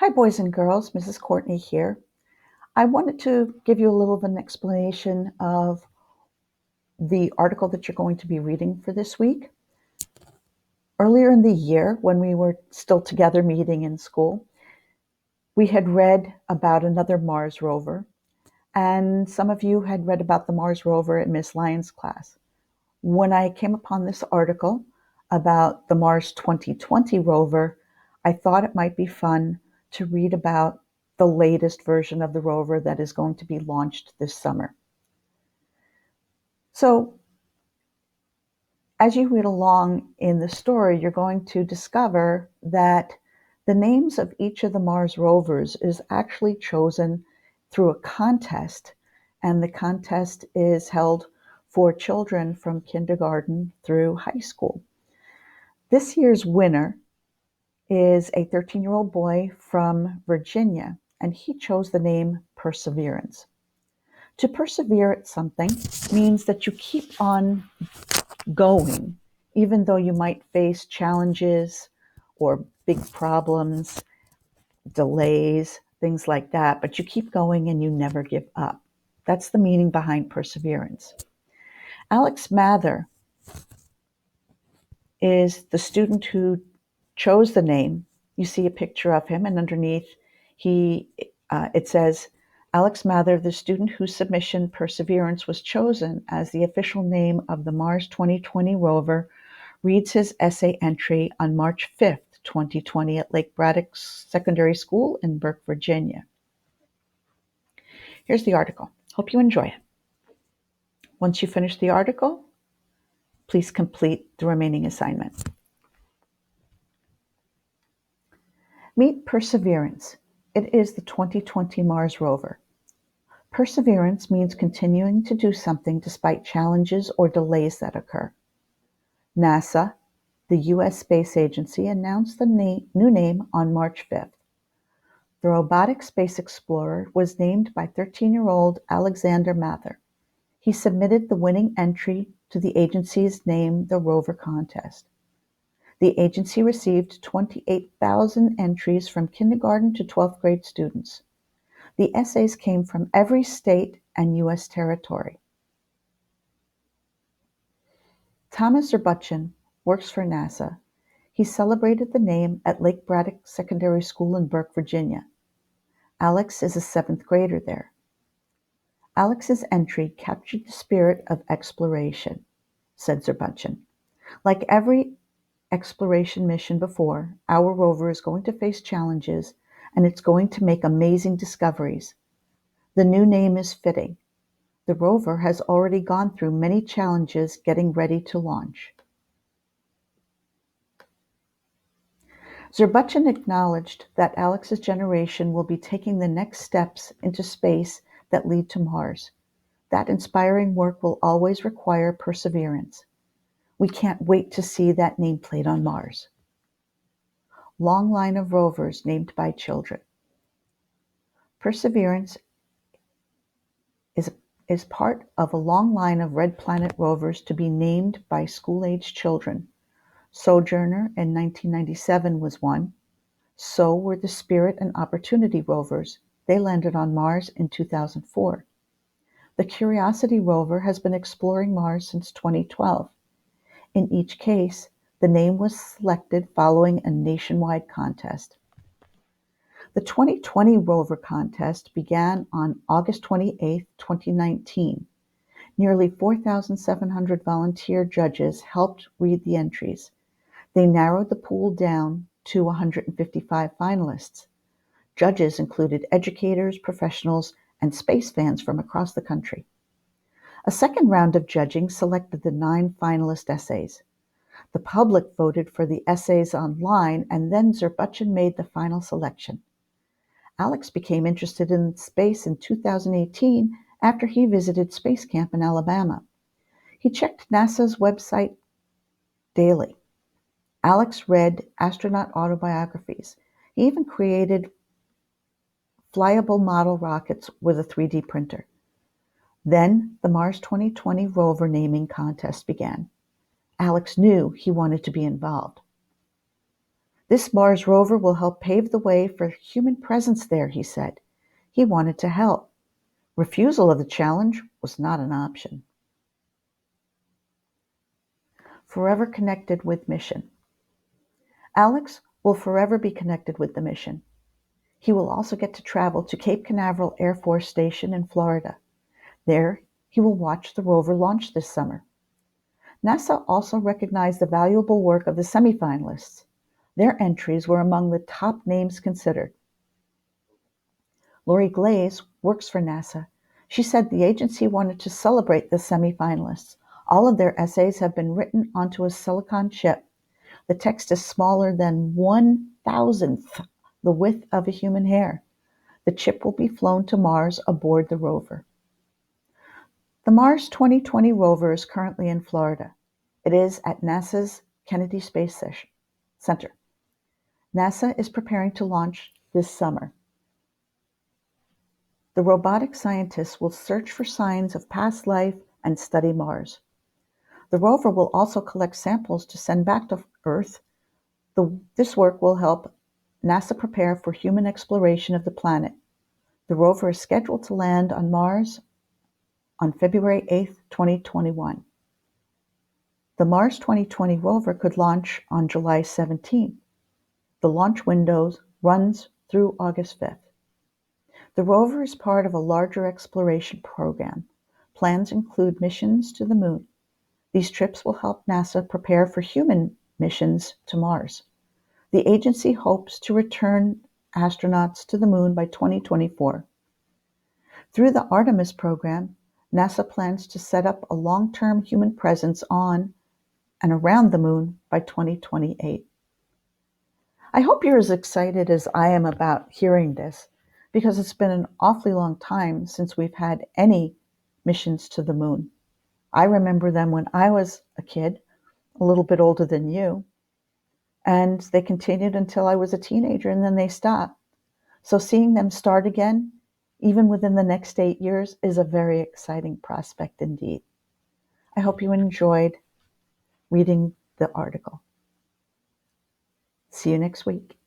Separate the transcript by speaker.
Speaker 1: Hi, boys and girls. Mrs. Courtney here. I wanted to give you a little of an explanation of the article that you're going to be reading for this week. Earlier in the year, when we were still together meeting in school, we had read about another Mars rover, and some of you had read about the Mars rover in Miss Lyons' class. When I came upon this article about the Mars 2020 rover, I thought it might be fun to read about the latest version of the rover that is going to be launched this summer. So, as you read along in the story, you're going to discover that the names of each of the Mars rovers is actually chosen through a contest, and the contest is held for children from kindergarten through high school. This year's winner is a 13-year-old boy from Virginia, and he chose the name Perseverance. To persevere at something means that you keep on going, even though you might face challenges or big problems, delays, things like that, but you keep going and you never give up. That's the meaning behind perseverance. Alex Mather is the student who chose the name. You see a picture of him, and underneath it says, Alex Mather, the student whose submission Perseverance was chosen as the official name of the Mars 2020 rover, reads his essay entry on March 5th, 2020 at Lake Braddock Secondary School in Burke, Virginia. Here's the article. Hope you enjoy it. Once you finish the article, please complete the remaining assignment. Meet Perseverance. It is the 2020 Mars rover. Perseverance means continuing to do something despite challenges or delays that occur. NASA, the U.S. Space Agency, announced the new name on March 5th. The robotic space explorer was named by 13-year-old Alexander Mather. He submitted the winning entry to the agency's Name the Rover contest. The agency received 28,000 entries from kindergarten to 12th grade students. The essays came from every state and U.S. territory. Thomas Zerbuchin works for NASA. He celebrated the name at Lake Braddock Secondary School in Burke, Virginia. Alex is a 7th grader there. Alex's entry captured the spirit of exploration, said Zerbuchin. Like every exploration mission before, our rover is going to face challenges and it's going to make amazing discoveries. The new name is fitting. The rover has already gone through many challenges getting ready to launch. Zerbuchin acknowledged that Alex's generation will be taking the next steps into space that lead to Mars. That inspiring work will always require perseverance. We can't wait to see that nameplate on Mars. Long line of rovers named by children. Perseverance is part of a long line of Red Planet rovers to be named by school-age children. Sojourner in 1997 was one. So were the Spirit and Opportunity rovers. They landed on Mars in 2004. The Curiosity rover has been exploring Mars since 2012. In each case, the name was selected following a nationwide contest. The 2020 rover contest began on August 28, 2019. Nearly 4,700 volunteer judges helped read the entries. They narrowed the pool down to 155 finalists. Judges included educators, professionals, and space fans from across the country. A second round of judging selected the 9 finalist essays. The public voted for the essays online, and then Zerbuchin made the final selection. Alex became interested in space in 2018 after he visited Space Camp in Alabama. He checked NASA's website daily. Alex read astronaut autobiographies. He even created flyable model rockets with a 3D printer. Then the Mars 2020 rover naming contest began. Alex knew he wanted to be involved. This Mars rover will help pave the way for human presence there, he said. He wanted to help. Refusal of the challenge was not an option. Forever connected with mission. Alex will forever be connected with the mission. He will also get to travel to Cape Canaveral Air Force Station in Florida. There, he will watch the rover launch this summer. NASA also recognized the valuable work of the semifinalists. Their entries were among the top names considered. Lori Glaze works for NASA. She said the agency wanted to celebrate the semifinalists. All of their essays have been written onto a silicon chip. The text is smaller than 1,000th the width of a human hair. The chip will be flown to Mars aboard the rover. The Mars 2020 rover is currently in Florida. It is at NASA's Kennedy Space Center. NASA is preparing to launch this summer. The robotic scientists will search for signs of past life and study Mars. The rover will also collect samples to send back to Earth. This work will help NASA prepare for human exploration of the planet. The rover is scheduled to land on Mars on February 8, 2021. The Mars 2020 rover could launch on July 17. The launch window runs through August 5th. The rover is part of a larger exploration program. Plans include missions to the Moon. These trips will help NASA prepare for human missions to Mars. The agency hopes to return astronauts to the Moon by 2024. Through the Artemis program, NASA plans to set up a long-term human presence on and around the Moon by 2028. I hope you're as excited as I am about hearing this, because it's been an awfully long time since we've had any missions to the Moon. I remember them when I was a kid, a little bit older than you, and they continued until I was a teenager, and then they stopped. So seeing them start again, even within the next 8 years, is a very exciting prospect indeed. I hope you enjoyed reading the article. See you next week.